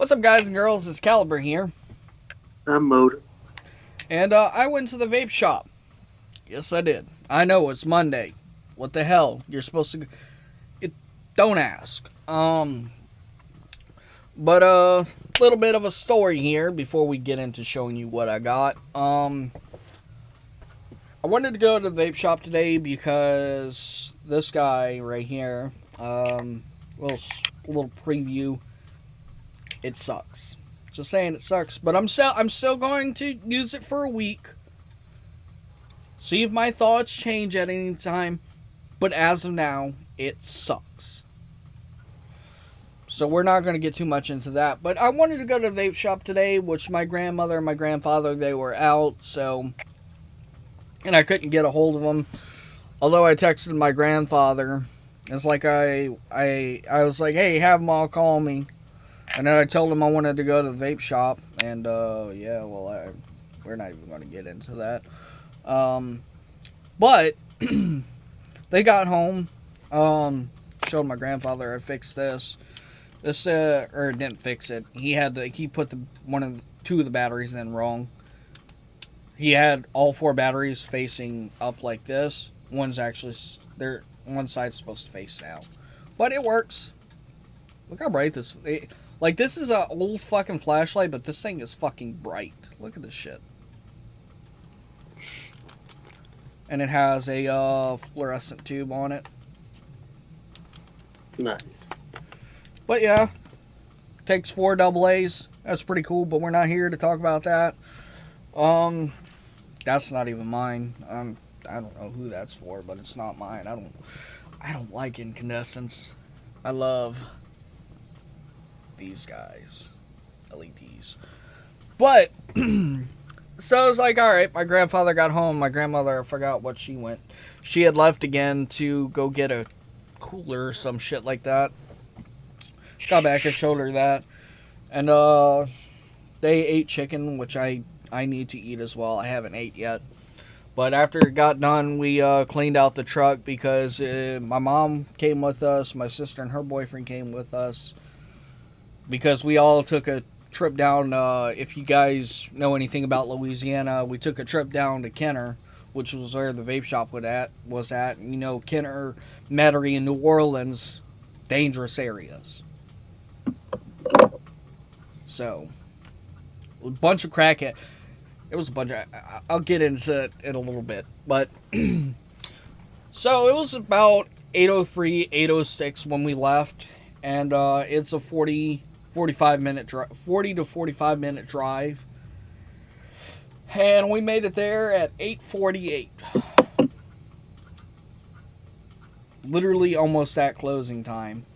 What's up, guys and girls? It's Caliber here. I'm Mode. And I went to the vape shop. Yes, I did. I know, it's Monday. What the hell? You're supposed to. It, don't ask. But little bit of a story here before we get into showing you what I got. I wanted to go to the vape shop today because this guy right here, little little preview. It sucks. Just saying, it sucks. But I'm still going to use it for a week. See if my thoughts change at any time. But as of now, it sucks. So we're not going to get too much into that. But I wanted to go to the vape shop today, which my grandmother and my grandfather, they were out. So, and I couldn't get a hold of them. Although I texted my grandfather. It's like I was like, hey, have them all call me. And then I told him I wanted to go to the vape shop. And, yeah, well, we're not even going to get into that. But they got home. Showed my grandfather I fixed this. This or didn't fix it. He put two of the batteries in wrong. He had all four batteries facing up like this. One's actually one side's supposed to face down, but it works. Look how bright this. Like this is an old fucking flashlight, but this thing is fucking bright. Look at this shit. And it has a fluorescent tube on it. Nice. But yeah, takes 4 double A's. That's pretty cool, but we're not here to talk about that. That's not even mine. I don't know who that's for, but it's not mine. I don't like incandescents. I love these guys, LEDs. But so I was like, all right. My grandfather got home. My grandmother, I forgot what she went. She had left again to go get a cooler or some shit like that. Got back and showed her that, and they ate chicken, which I need to eat as well. I haven't ate yet. But after it got done, we cleaned out the truck because my mom came with us, my sister and her boyfriend came with us, because we all took a trip down. If you guys know anything about Louisiana, we took a trip down to Kenner, which was where the vape shop was at. You know, Kenner, Metairie, and New Orleans, dangerous areas. So, a bunch of crackhead. It was a bunch of. I'll get into it in a little bit, but so it was about 8:03, 8:06 when we left, and it's a 40 to 45 minute drive, and we made it there at 8:48. Literally almost at closing time.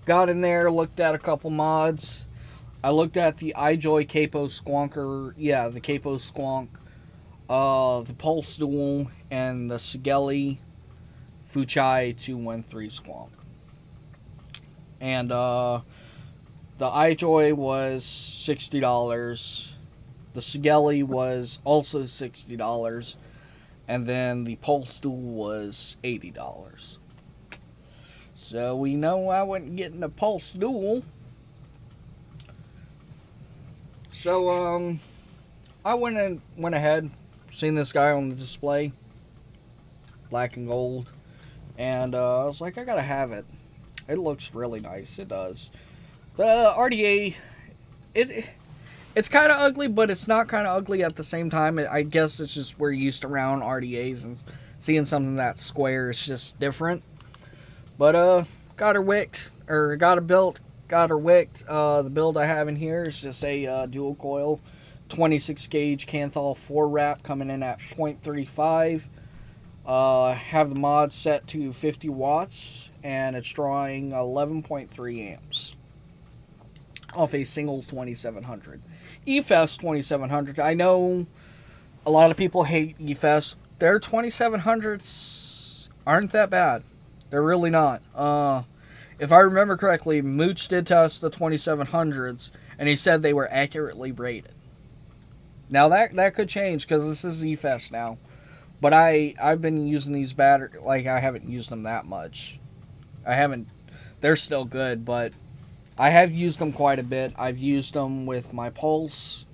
Got in there, looked at a couple mods. I looked at the iJoy Capo Squonker, the Capo Squonk, the Pulse Dual, and the Sigelli Fuchai 213 Squonk. And the iJoy was $60. The Sigelli was also $60. And then the Pulse Dual was $80. So we know I wasn't getting a Pulse Dual. So, I went ahead, seen this guy on the display, black and gold, and I was like, I gotta have it. It looks really nice. It does. The RDA, it's kind of ugly, but it's not kind of ugly at the same time. I guess it's just we're used to round RDAs, and seeing something that's square is just different. But got her wicked, or got her built. Got her wicked. The build I have in here is just a dual coil, 26 gauge Canthal 4 wrap coming in at 0.35. Have the mod set to 50 watts, and it's drawing 11.3 amps off a single 2700. EFES 2700. I know a lot of people hate EFES. Their 2700s aren't that bad. They're really not. If I remember correctly, Mooch did test the 2700s, and he said they were accurately rated. Now, that could change, because this is EFES now. But I've been using these I haven't used them that much. I haven't. They're still good, but I have used them quite a bit. I've used them with my Pulse,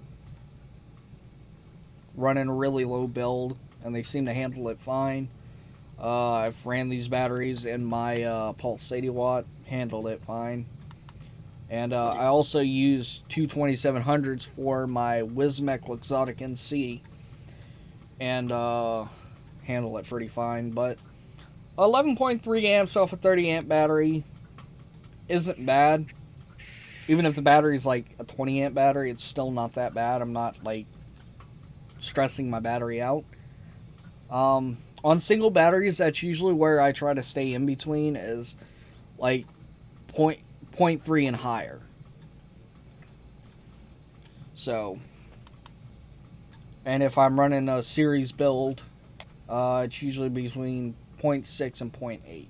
running a really low build, and they seem to handle it fine. I've ran these batteries in my Pulse 80 watt, handled it fine. And I also use two 2700s for my Wismec Luxottic NC, and handle it pretty fine. But 11.3 amps off a 30 amp battery isn't bad. Even if the battery's like a 20 amp battery, it's still not that bad. I'm not like stressing my battery out. On single batteries, that's usually where I try to stay in between, is like 0.3 and higher. So, and if I'm running a series build, it's usually between 0.6 and 0.8.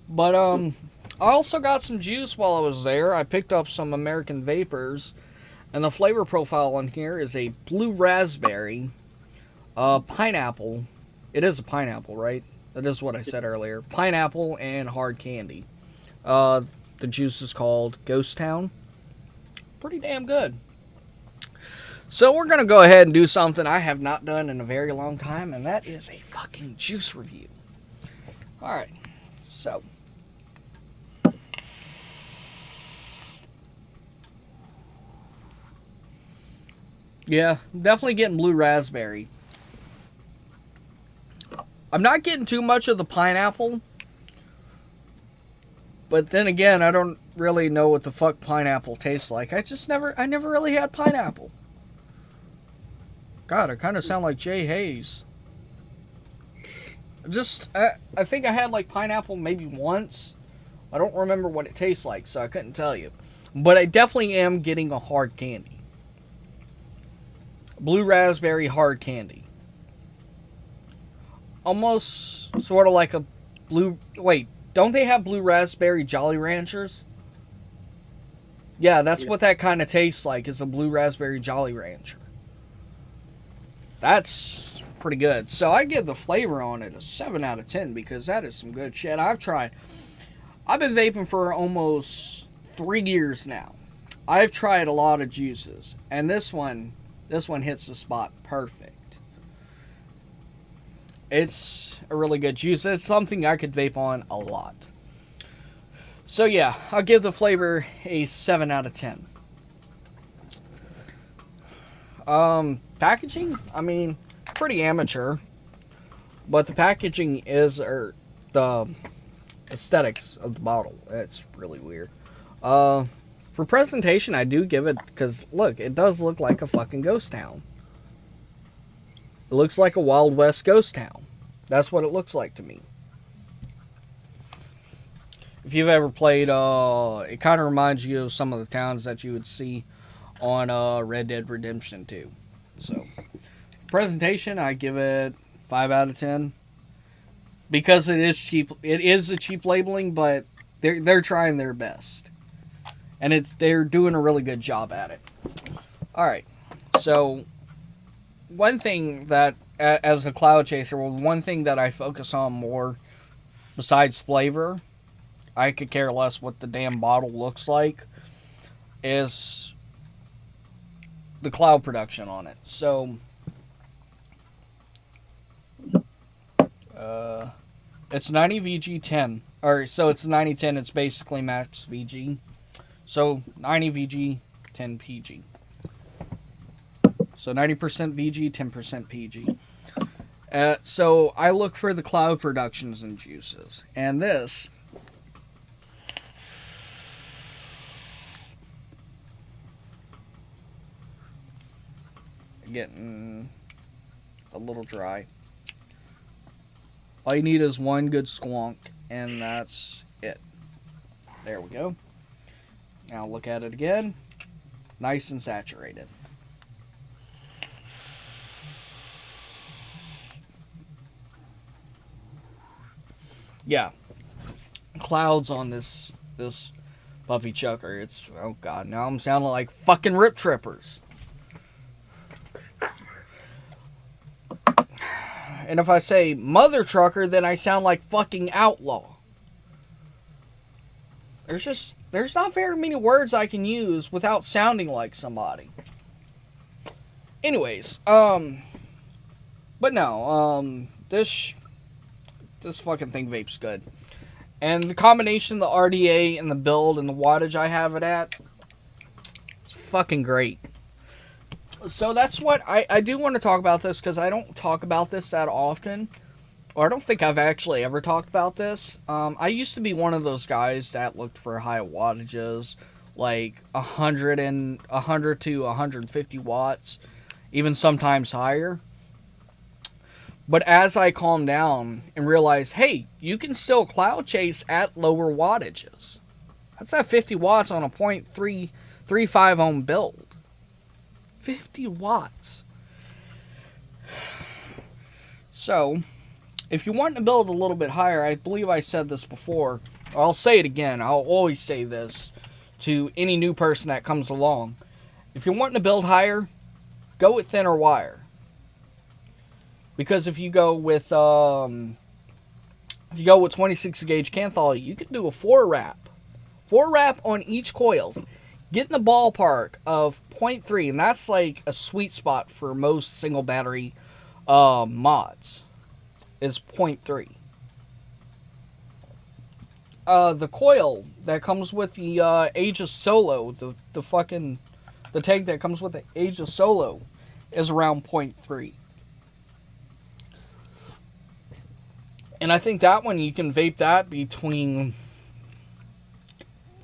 But I also got some juice while I was there. I picked up some American Vapors, and the flavor profile on here is a blue raspberry, pineapple. It is a pineapple, right? That is what I said earlier. Pineapple and hard candy. The juice is called Ghost Town. Pretty damn good. So we're going to go ahead and do something I have not done in a very long time, and that is a fucking juice review. Alright, so. Yeah, definitely getting blue raspberry. I'm not getting too much of the pineapple. But then again, I don't really know what the fuck pineapple tastes like. I never really had pineapple. God, I kind of sound like Jay Hayes. I think I had like pineapple maybe once. I don't remember what it tastes like, so I couldn't tell you. But I definitely am getting a hard candy. Blue raspberry hard candy. Almost sort of like a blue... Wait, don't they have blue raspberry Jolly Ranchers? Yeah, that's what that kind of tastes like, is a blue raspberry Jolly Rancher. That's pretty good. So I give the flavor on it a 7 out of 10 because that is some good shit. I've been vaping for almost 3 years now. I've tried a lot of juices, and this one hits the spot perfect. It's a really good juice. It's something I could vape on a lot. So yeah, I'll give the flavor a 7 out of 10. Packaging, I mean, pretty amateur, but the packaging is, or the aesthetics of the bottle, it's really weird. For presentation, I do give it, because look, it does look like a fucking ghost town. It looks like a Wild West ghost town. That's what it looks like to me. If you've ever played, it kind of reminds you of some of the towns that you would see on Red Dead Redemption 2. So, presentation, I give it 5 out of 10. Because it is cheap. It is a cheap labeling, but they're trying their best. And they're doing a really good job at it. Alright, so one thing that, as a cloud chaser, one thing that I focus on more, besides flavor, I could care less what the damn bottle looks like, is the cloud production on it. So, it's 90 VG10, so it's 9010, it's basically max VG. So 90 VG, 10 PG. So 90% VG, 10% PG. So I look for the cloud productions and juices. And this, getting a little dry. All you need is one good squonk, and that's it. There we go. Now look at it again. Nice and saturated. Yeah. Clouds on this puppy chucker. It's, oh god, now I'm sounding like fucking Rip Trippers. And if I say mother trucker, then I sound like fucking outlaw. There's not very many words I can use without sounding like somebody. Anyways, but no, this fucking thing vapes good. And the combination of the RDA and the build and the wattage I have it at, it's fucking great. So that's what I do want to talk about this, because I don't talk about this that often. Or I don't think I've actually ever talked about this. I used to be one of those guys that looked for high wattages, like 100 to 150 watts, even sometimes higher. But as I calmed down and realized, hey, you can still cloud chase at lower wattages. That's at 50 watts on a 0.335 ohm build. 50 watts. So, if you want to build a little bit higher, I believe I said this before, I'll say it again, I'll always say this to any new person that comes along. If you're wanting to build higher, go with thinner wire. Because if you go with 26 gauge Canthal, you can do a 4 wrap. 4 wrap on each coils. Get in the ballpark of 0.3, and that's like a sweet spot for most single battery mods, is 0.3. The coil that comes with the Aegis Solo, the tank that comes with the Aegis Solo, is around 0.3. And I think that one, you can vape that between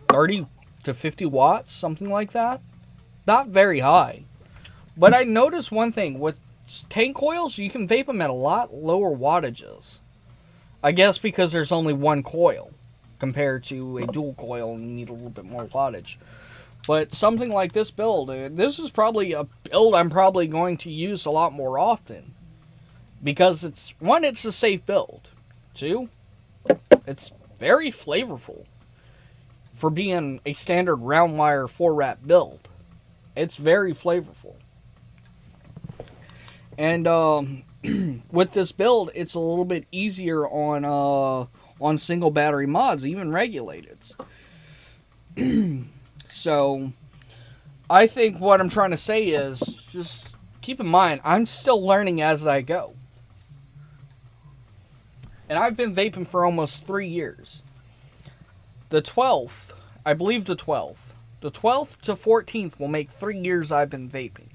30 to 50 watts, something like that. Not very high. But I noticed one thing. With tank coils, you can vape them at a lot lower wattages. I guess because there's only one coil compared to a dual coil, and you need a little bit more wattage. But something like this build, this is probably a build I'm probably going to use a lot more often. Because it's a safe build. 2, it's very flavorful for being a standard round wire 4 wrap build. It's very flavorful. And with this build, it's a little bit easier on single battery mods, even regulateds. So I think what I'm trying to say is, just keep in mind, I'm still learning as I go. And I've been vaping for almost 3 years. The 12th, I believe the 12th to 14th will make 3 years I've been vaping.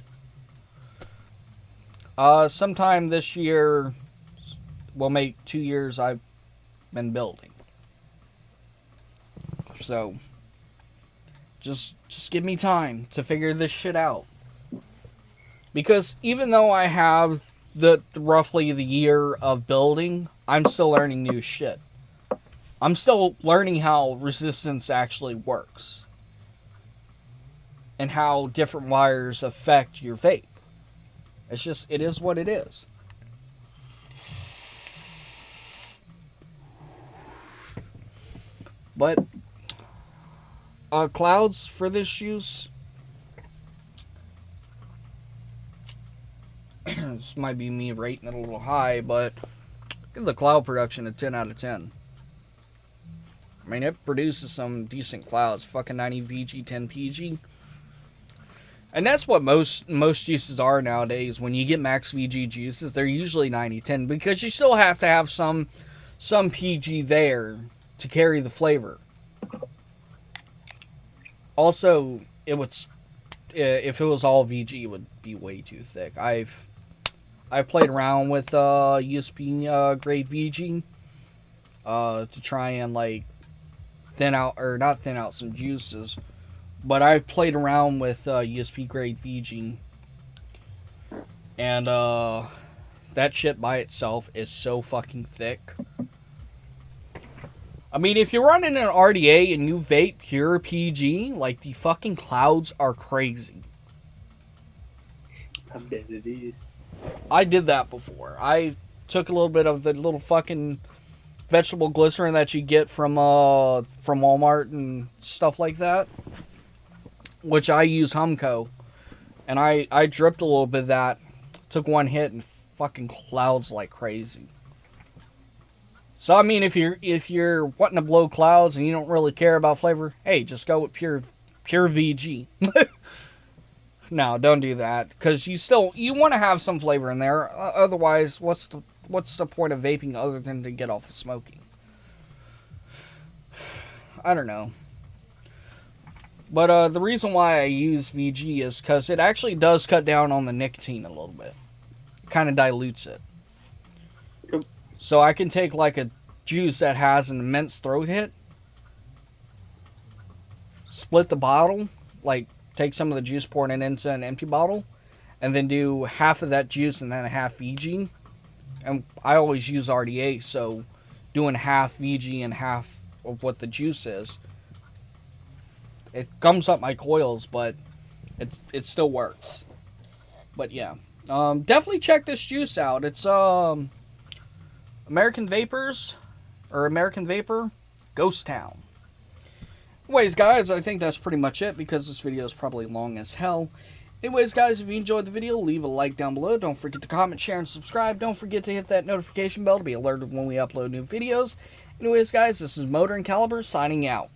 Sometime this year will make 2 years I've been building. So, just give me time to figure this shit out. Because even though I have roughly the year of building, I'm still learning new shit. I'm still learning how resistance actually works. And how different wires affect your vape. It is what it is. But, clouds for this use, this might be me rating it a little high, but give the cloud production a 10 out of 10. I mean, it produces some decent clouds. Fucking 90 VG, 10 PG. And that's what most juices are nowadays. When you get max VG juices, they're usually 90-10, because you still have to have some PG there to carry the flavor. Also, if it was all VG, it would be way too thick. I've played around with USP grade VG to try and like not thin out some juices. But I've played around with USP grade VG, and that shit by itself is so fucking thick. I mean, if you're running an RDA and you vape pure PG, like, the fucking clouds are crazy. I bet it is. I did that before. I took a little bit of the little fucking vegetable glycerin that you get from Walmart and stuff like that, which I use Humco, and I dripped a little bit of that, took one hit, and fucking clouds like crazy. So I mean, if you're wanting to blow clouds and you don't really care about flavor, hey, just go with pure VG. No, don't do that, because you want to have some flavor in there. Otherwise, what's the point of vaping other than to get off of smoking? I don't know. But the reason why I use VG is because it actually does cut down on the nicotine a little bit. It kind of dilutes it. Yep. So I can take like a juice that has an immense throat hit, split the bottle, like take some of the juice, pour it into an empty bottle, and then do half of that juice and then a half VG. And I always use RDA, so doing half VG and half of what the juice is, it gums up my coils, but it still works. But yeah, definitely check this juice out. It's American Vapor Ghost Town. Anyways, guys, I think that's pretty much it, because this video is probably long as hell. Anyways, guys, if you enjoyed the video, leave a like down below. Don't forget to comment, share, and subscribe. Don't forget to hit that notification bell to be alerted when we upload new videos. Anyways, guys, this is Motor and Caliber signing out.